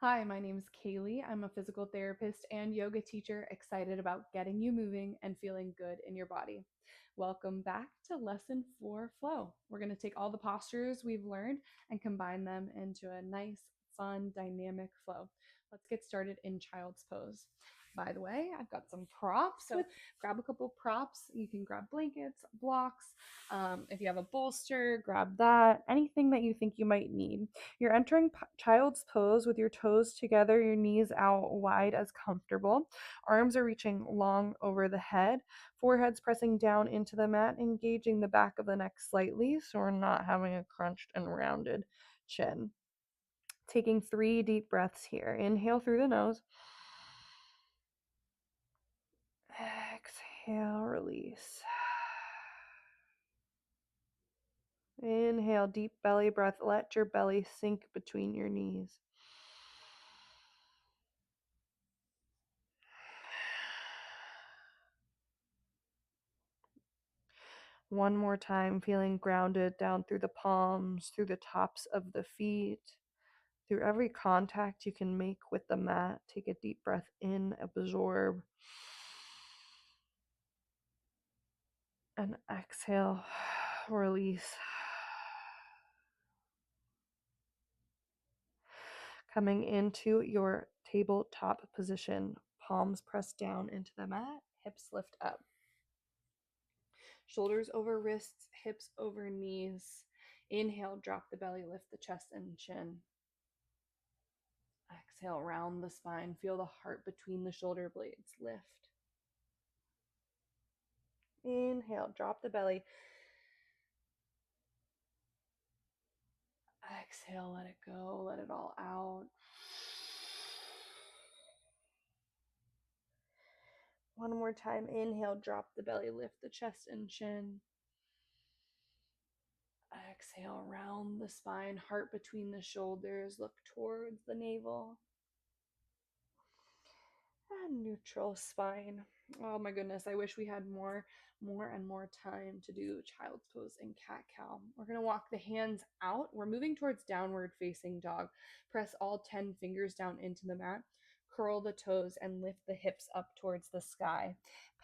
Hi, my name is Kaylee. I'm a physical therapist and yoga teacher excited about getting you moving and feeling good in your body. Welcome back to Lesson 4 Flow. We're going to take all the postures we've learned and combine them into a nice, fun, dynamic flow. Let's get started in child's pose. By the way, I've got some props. So grab a couple props. You can grab blankets, blocks. If you have a bolster, grab that. Anything that you think you might need. You're entering child's pose with your toes together, your knees out wide as comfortable. Arms are reaching long over the head. Forehead's pressing down into the mat, engaging the back of the neck slightly so we're not having a crunched and rounded chin. Taking 3 deep breaths here. Inhale through the nose. Exhale, release. Inhale, deep belly breath. Let your belly sink between your knees. One more time, feeling grounded down through the palms, through the tops of the feet, through every contact you can make with the mat. Take a deep breath in, absorb, and exhale, release. Coming into your tabletop position, palms pressed down into the mat, hips lift up. Shoulders over wrists, hips over knees. Inhale, drop the belly, lift the chest and chin. Exhale, round the spine. Feel the heart between the shoulder blades lift. Inhale, drop the belly. Exhale, let it go, let it all out. One more time, inhale, drop the belly, lift the chest and chin. Exhale, round the spine, heart between the shoulders, look towards the navel. And neutral spine. Oh my goodness, I wish we had more and more time to do child's pose and cat-cow. We're going to walk the hands out. We're moving towards downward facing dog. Press all 10 fingers down into the mat. Curl the toes and lift the hips up towards the sky.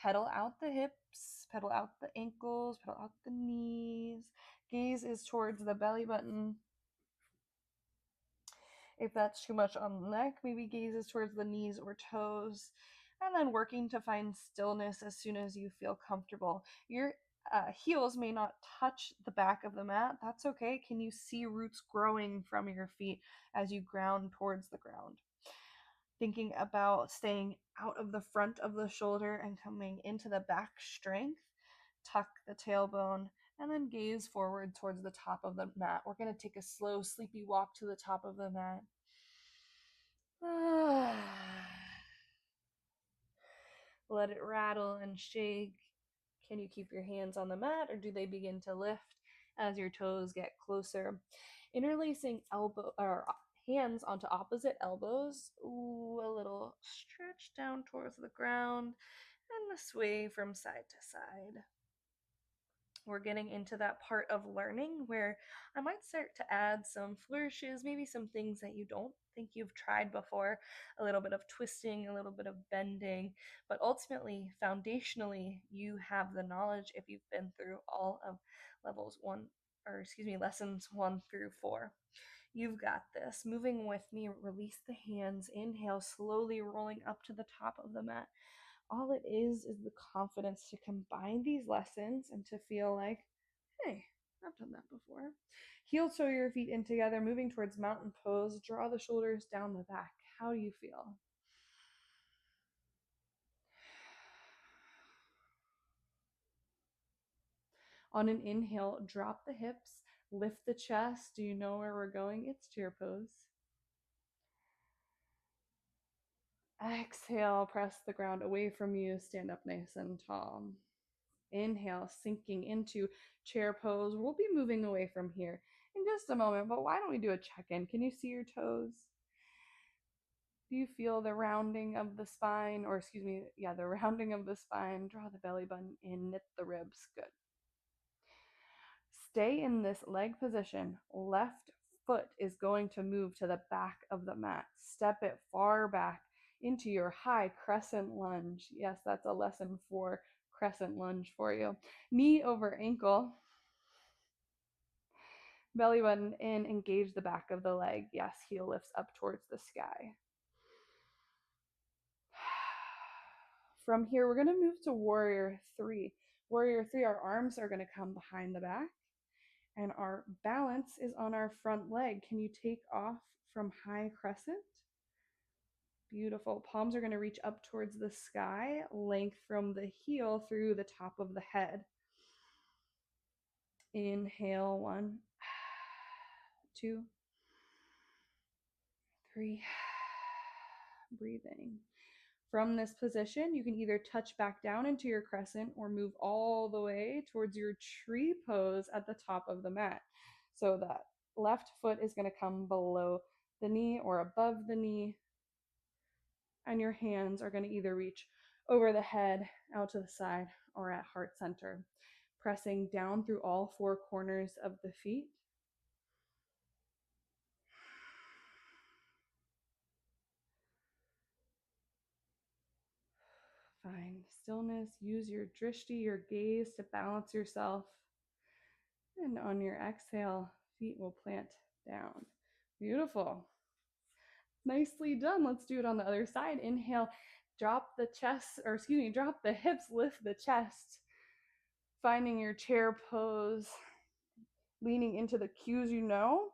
Pedal out the hips, pedal out the ankles, pedal out the knees. Gaze is towards the belly button. If that's too much on the neck, maybe gazes towards the knees or toes. And then working to find stillness as soon as you feel comfortable. Your heels may not touch the back of the mat. That's okay. Can you see roots growing from your feet as you ground towards the ground? Thinking about staying out of the front of the shoulder and coming into the back strength. Tuck the tailbone and then gaze forward towards the top of the mat. We're going to take a slow, sleepy walk to the top of the mat. Let it rattle and shake. Can you keep your hands on the mat or do they begin to lift as your toes get closer? Interlacing elbow or hands onto opposite elbows. Ooh, a little stretch down towards the ground and the sway from side to side. We're getting into that part of learning where I might start to add some flourishes, maybe some things that you don't think you've tried before, a little bit of twisting, a little bit of bending, but ultimately, foundationally, you have the knowledge if you've been through all of lessons 1 through 4. You've got this. Moving with me, release the hands, inhale, slowly rolling up to the top of the mat. All it is the confidence to combine these lessons and to feel like, hey, I've done that before. Heel toe your feet in together, moving towards mountain pose. Draw the shoulders down the back. How do you feel? On an inhale, drop the hips, lift the chest. Do you know where we're going? It's chair pose. Exhale, press the ground away from you. Stand up nice and tall. Inhale, sinking into chair pose. We'll be moving away from here in just a moment, but why don't we do a check-in? Can you see your toes? Do you feel the rounding of the spine, or the rounding of the spine? Draw the belly button in, knit the ribs. Good. Stay in this leg position. Left foot is going to move to the back of the mat. Step it far back into your high crescent lunge. Yes, that's a lesson 4 crescent lunge for you. Knee over ankle. Belly button in, engage the back of the leg. Yes, heel lifts up towards the sky. From here, we're going to move to warrior 3. Warrior 3, our arms are going to come behind the back, and our balance is on our front leg. Can you take off from high crescent? Beautiful. Palms are going to reach up towards the sky, length from the heel through the top of the head. Inhale, 1, 2, 3. Breathing. From this position, you can either touch back down into your crescent or move all the way towards your tree pose at the top of the mat. So that left foot is going to come below the knee or above the knee, and your hands are going to either reach over the head, out to the side, or at heart center, pressing down through all 4 corners of the feet. Find stillness. Use your drishti, your gaze, to balance yourself. And on your exhale, feet will plant down. Beautiful. Nicely done. Let's do it on the other side. Inhale, drop the chest, or excuse me, drop the hips, lift the chest. Finding your chair pose, leaning into the cues you know,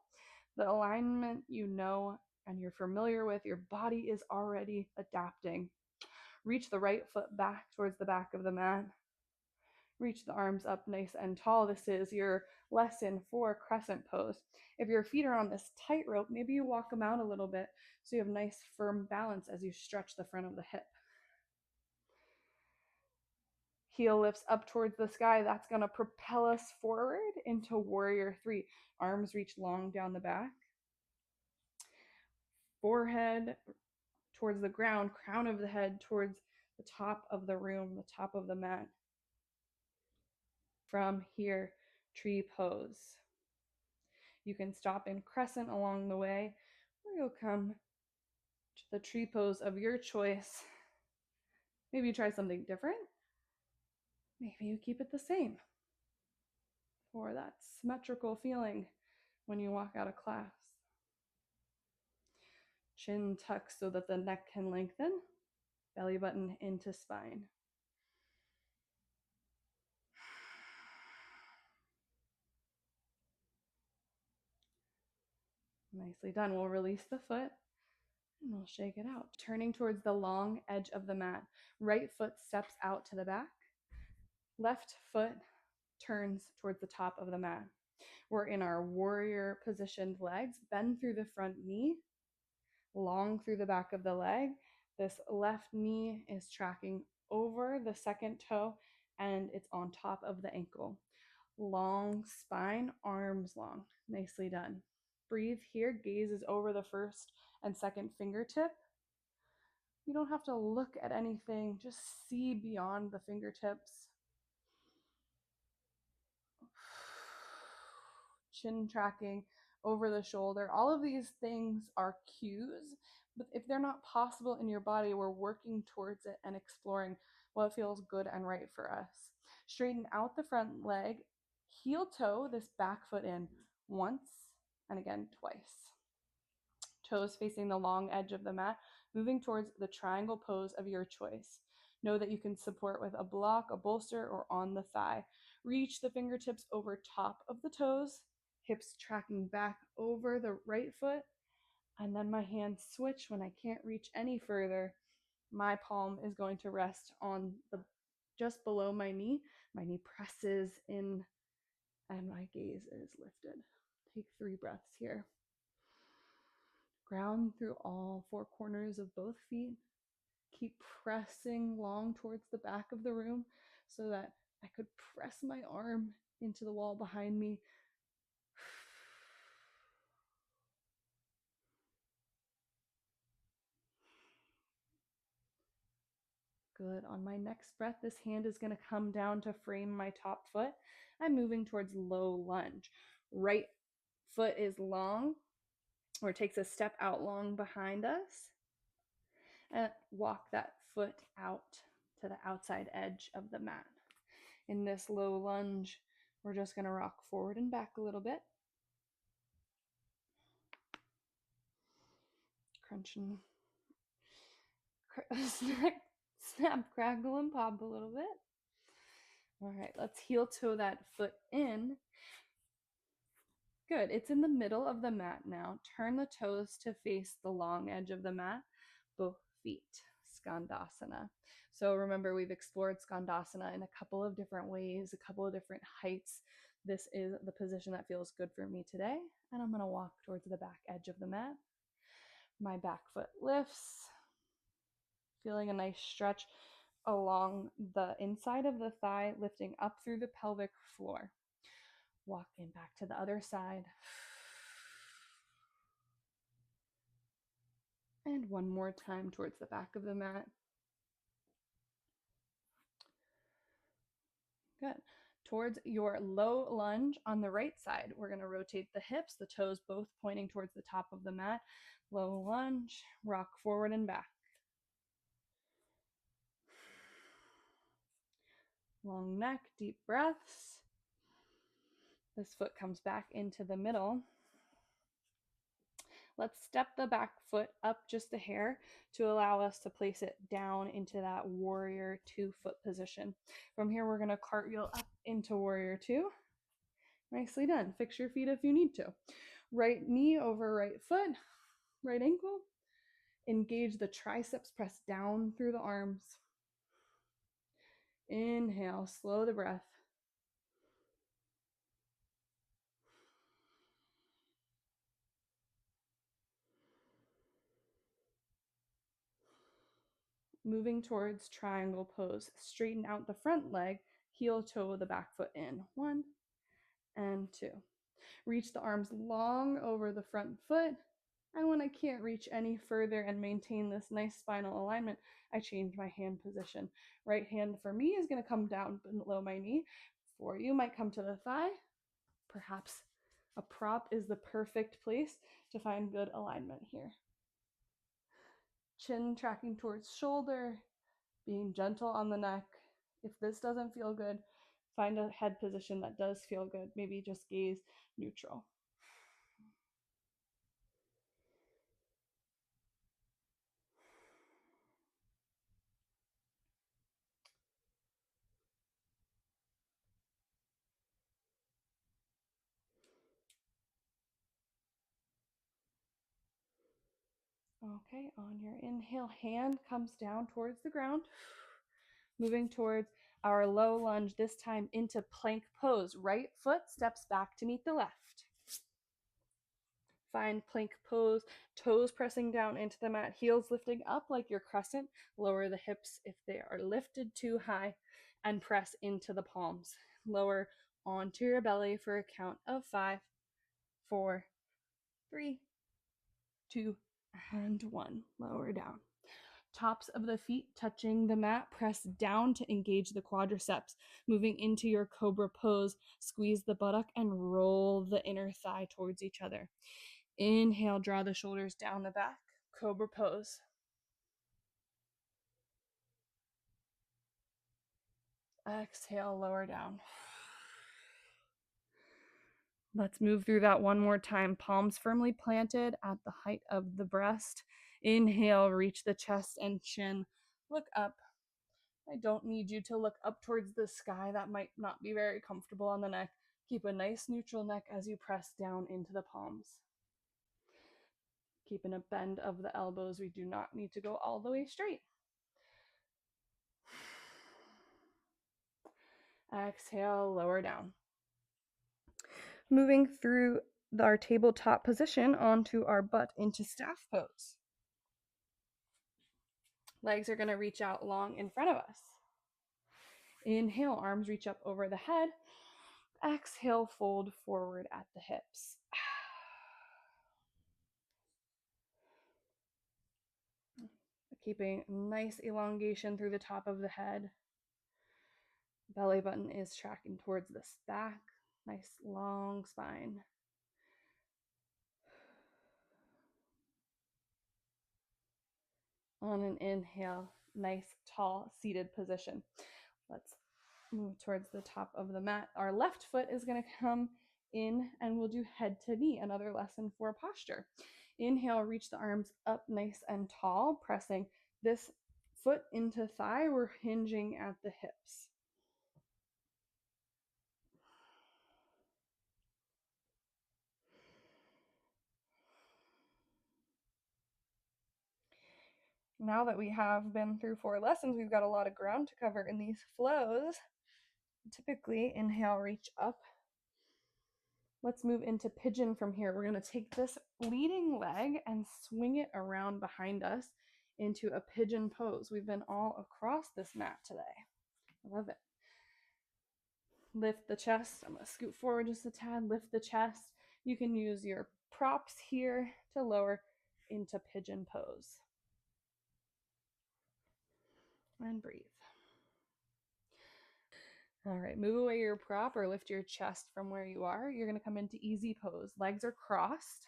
the alignment you know, and you're familiar with. Your body is already adapting. Reach the right foot back towards the back of the mat. Reach the arms up nice and tall. This is your lesson 4 crescent pose. If your feet are on this tightrope, maybe you walk them out a little bit so you have nice firm balance as you stretch the front of the hip. Heel lifts up towards the sky. That's going to propel us forward into warrior 3. Arms reach long down the back. Forehead towards the ground, crown of the head towards the top of the room, the top of the mat. From here, tree pose. You can stop in crescent along the way, or you'll come to the tree pose of your choice. Maybe you try something different. Maybe you keep it the same for that symmetrical feeling when you walk out of class. Chin tucks so that the neck can lengthen. Belly button into spine. Nicely done. We'll release the foot and we'll shake it out. Turning towards the long edge of the mat. Right foot steps out to the back. Left foot turns towards the top of the mat. We're in our warrior positioned legs. Bend through the front knee, long through the back of the leg. This left knee is tracking over the second toe and it's on top of the ankle. Long spine, arms long. Nicely done. Breathe here. Gaze is over the first and second fingertip. You don't have to look at anything. Just see beyond the fingertips. Chin tracking over the shoulder. All of these things are cues, but if they're not possible in your body, we're working towards it and exploring what feels good and right for us. Straighten out the front leg, heel toe this back foot in once and again twice. Toes facing the long edge of the mat, moving towards the triangle pose of your choice. Know that you can support with a block, a bolster, or on the thigh. Reach the fingertips over top of the toes, hips tracking back over the right foot, and then my hands switch when I can't reach any further. My palm is going to rest on the just below my knee. My knee presses in and my gaze is lifted. Take 3 breaths here. Ground through all 4 corners of both feet. Keep pressing long towards the back of the room so that I could press my arm into the wall behind me. Good. On my next breath, this hand is going to come down to frame my top foot. I'm moving towards low lunge. Right foot is long, or takes a step out long behind us, and walk that foot out to the outside edge of the mat. In this low lunge, we're just going to rock forward and back a little bit. Crunching, snap, crackle, and pop a little bit. All right, let's heel toe that foot in. Good, it's in the middle of the mat now. Turn the toes to face the long edge of the mat, both feet, Skandasana. So remember, we've explored Skandasana in a couple of different ways, a couple of different heights. This is the position that feels good for me today, and I'm gonna walk towards the back edge of the mat. My back foot lifts, feeling a nice stretch along the inside of the thigh, lifting up through the pelvic floor. Walking back to the other side. And one more time towards the back of the mat. Good. Towards your low lunge on the right side, we're going to rotate the hips, the toes both pointing towards the top of the mat. Low lunge, rock forward and back. Long neck, deep breaths. This foot comes back into the middle. Let's step the back foot up just a hair to allow us to place it down into that warrior 2 foot position. From here, we're going to cartwheel up into warrior 2. Nicely done. Fix your feet if you need to. Right knee over right foot, right ankle. Engage the triceps, press down through the arms. Inhale, slow the breath. Moving towards triangle pose. Straighten out the front leg, heel toe the back foot in. 1 and 2. Reach the arms long over the front foot. And when I can't reach any further and maintain this nice spinal alignment, I change my hand position. Right hand for me is going to come down below my knee. For you, might come to the thigh. Perhaps a prop is the perfect place to find good alignment here. Chin tracking towards shoulder, being gentle on the neck. If this doesn't feel good, find a head position that does feel good. Maybe just gaze neutral. Okay, on your inhale, hand comes down towards the ground. Moving towards our low lunge, this time into plank pose. Right foot steps back to meet the left. Find plank pose, toes pressing down into the mat, heels lifting up like your crescent. Lower the hips if they are lifted too high, and press into the palms. Lower onto your belly for a count of 5, 4, 3, 2, and 1. Lower down. Tops of the feet touching the mat, press down to engage the quadriceps. Moving into your cobra pose, squeeze the buttock and roll the inner thigh towards each other. Inhale, draw the shoulders down the back, cobra pose. Exhale, lower down. Let's move through that one more time. Palms firmly planted at the height of the breast. Inhale, reach the chest and chin. Look up. I don't need you to look up towards the sky. That might not be very comfortable on the neck. Keep a nice neutral neck as you press down into the palms. Keeping a bend of the elbows. We do not need to go all the way straight. Exhale, lower down. Moving through our tabletop position onto our butt into staff pose. Legs are going to reach out long in front of us. Inhale, arms reach up over the head. Exhale, fold forward at the hips. Keeping nice elongation through the top of the head. Belly button is tracking towards the back. Nice long spine. On an inhale, nice, tall, seated position. Let's move towards the top of the mat. Our left foot is going to come in and we'll do head to knee, another lesson for posture. Inhale, reach the arms up nice and tall, pressing this foot into thigh. We're hinging at the hips. Now that we have been through 4 lessons, we've got a lot of ground to cover in these flows. Typically, inhale, reach up. Let's move into pigeon from here. We're going to take this leading leg and swing it around behind us into a pigeon pose. We've been all across this mat today. I love it. Lift the chest. I'm going to scoot forward just a tad, lift the chest. You can use your props here to lower into pigeon pose. And breathe. All right, move away your prop or lift your chest from where you are. You're going to come into easy pose. Legs are crossed.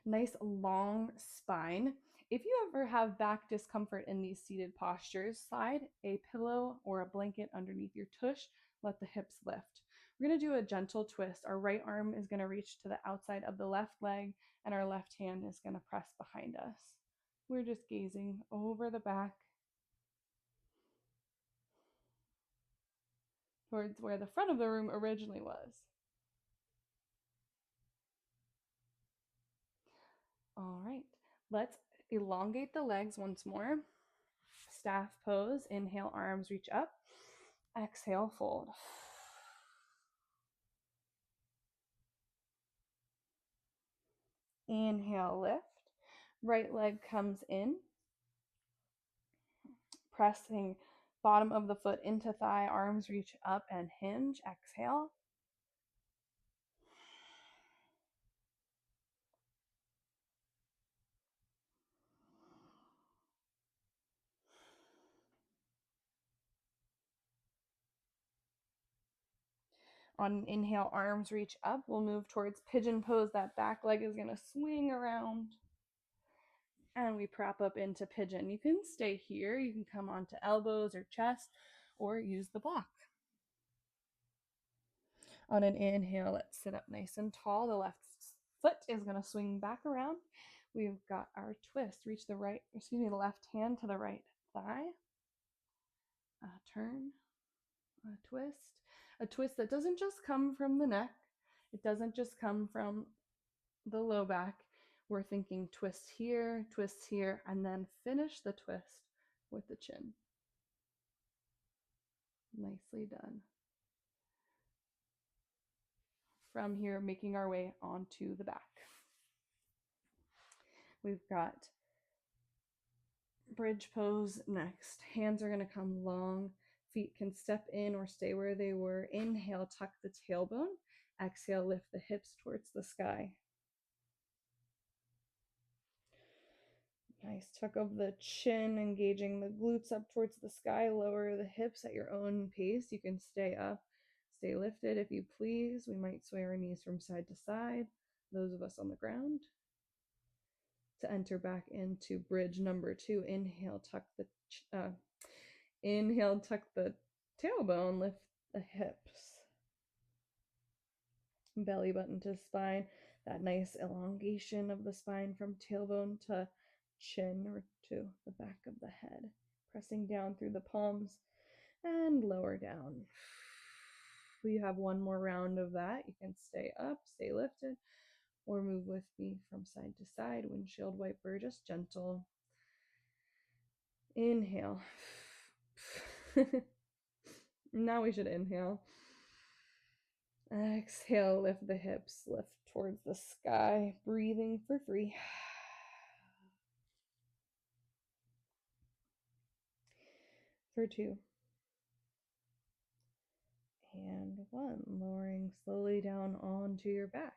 Nice long spine. If you ever have back discomfort in these seated postures, slide a pillow or a blanket underneath your tush. Let the hips lift. We're going to do a gentle twist. Our right arm is going to reach to the outside of the left leg, and our left hand is going to press behind us. We're just gazing over the back towards where the front of the room originally was. All right, let's elongate the legs once more. Staff pose. Inhale, arms reach up. Exhale, fold. Inhale, lift. Right leg comes in. Pressing bottom of the foot into thigh, arms reach up and hinge. Exhale. On an inhale, arms reach up. We'll move towards pigeon pose. That back leg is going to swing around. And we prop up into pigeon. You can stay here. You can come onto elbows or chest or use the block. On an inhale, let's sit up nice and tall. The left foot is going to swing back around. We've got our twist. Reach the left hand to the right thigh. Turn, a twist. A twist that doesn't just come from the neck. It doesn't just come from the low back. We're thinking twist here, and then finish the twist with the chin. Nicely done. From here, making our way onto the back. We've got bridge pose next. Hands are going to come long. Feet can step in or stay where they were. Inhale, tuck the tailbone. Exhale, lift the hips towards the sky. Nice tuck of the chin, engaging the glutes up towards the sky. Lower the hips at your own pace. You can stay up, stay lifted if you please. We might sway our knees from side to side, those of us on the ground. To enter back into bridge number 2, inhale, tuck the tailbone, lift the hips. Belly button to spine, that nice elongation of the spine from tailbone to chin or to the back of the head. Pressing down through the palms and lower down. We have one more round of that. You can stay up, stay lifted, or move with me from side to side. Windshield wiper, just gentle. Inhale. Now we should inhale. Exhale, lift the hips, lift towards the sky, breathing for 3. For 2. And 1. Lowering slowly down onto your back.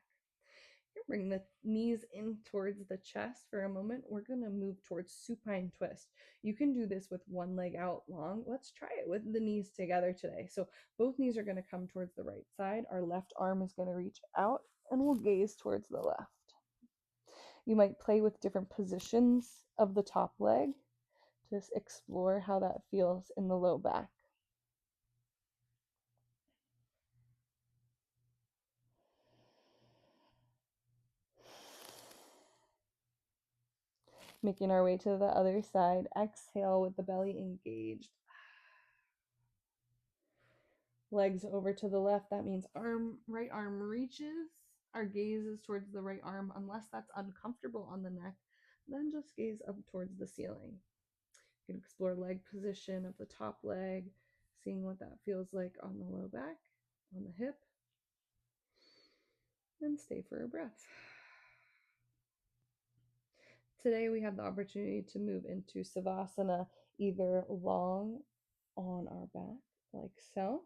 You bring the knees in towards the chest for a moment. We're going to move towards supine twist. You can do this with one leg out long. Let's try it with the knees together today. So both knees are going to come towards the right side. Our left arm is going to reach out and we'll gaze towards the left. You might play with different positions of the top leg to explore how that feels in the low back. Making our way to the other side. Exhale with the belly engaged. Legs over to the left. That means right arm reaches. Our gaze is towards the right arm. Unless that's uncomfortable on the neck, then just gaze up towards the ceiling. You can explore leg position of the top leg, seeing what that feels like on the low back, on the hip, and stay for a breath. Today we have the opportunity to move into Savasana, either long on our back, like so,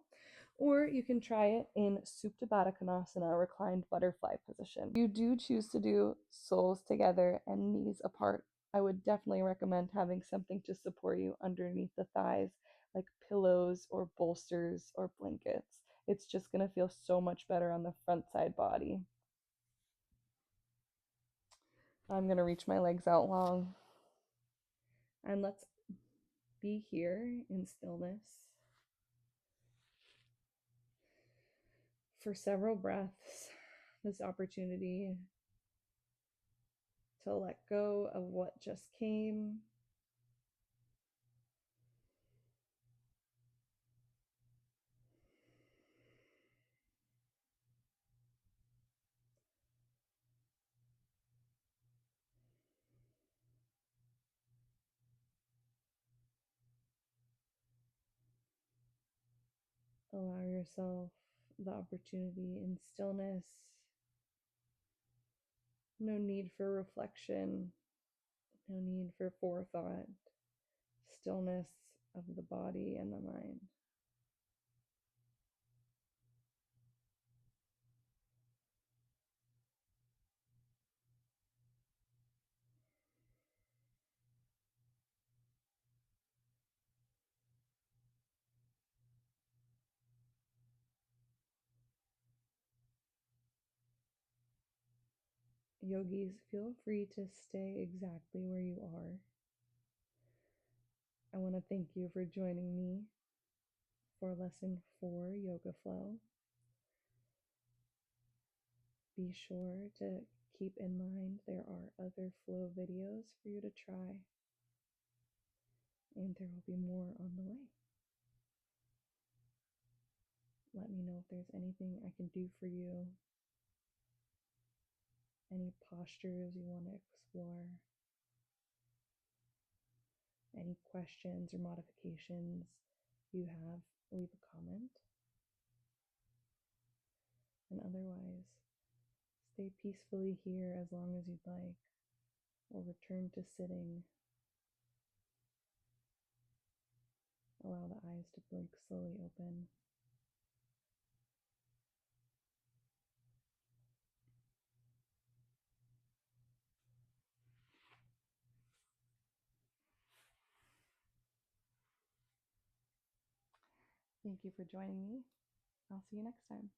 or you can try it in Supta Baddha Konasana, reclined butterfly position. If you do choose to do soles together and knees apart, I would definitely recommend having something to support you underneath the thighs, like pillows or bolsters or blankets. It's just going to feel so much better on the front side body. I'm going to reach my legs out long. And let's be here in stillness for several breaths. This opportunity to let go of what just came. Allow yourself the opportunity in stillness. No need for reflection, no need for forethought. Stillness of the body and the mind. Yogis, feel free to stay exactly where you are. I want to thank you for joining me for lesson 4, Yoga Flow. Be sure to keep in mind there are other flow videos for you to try, and there will be more on the way. Let me know if there's anything I can do for you, any postures you want to explore, any questions or modifications you have, leave a comment. And otherwise, stay peacefully here as long as you'd like, or return to sitting. Allow the eyes to blink slowly open. Thank you for joining me. I'll see you next time.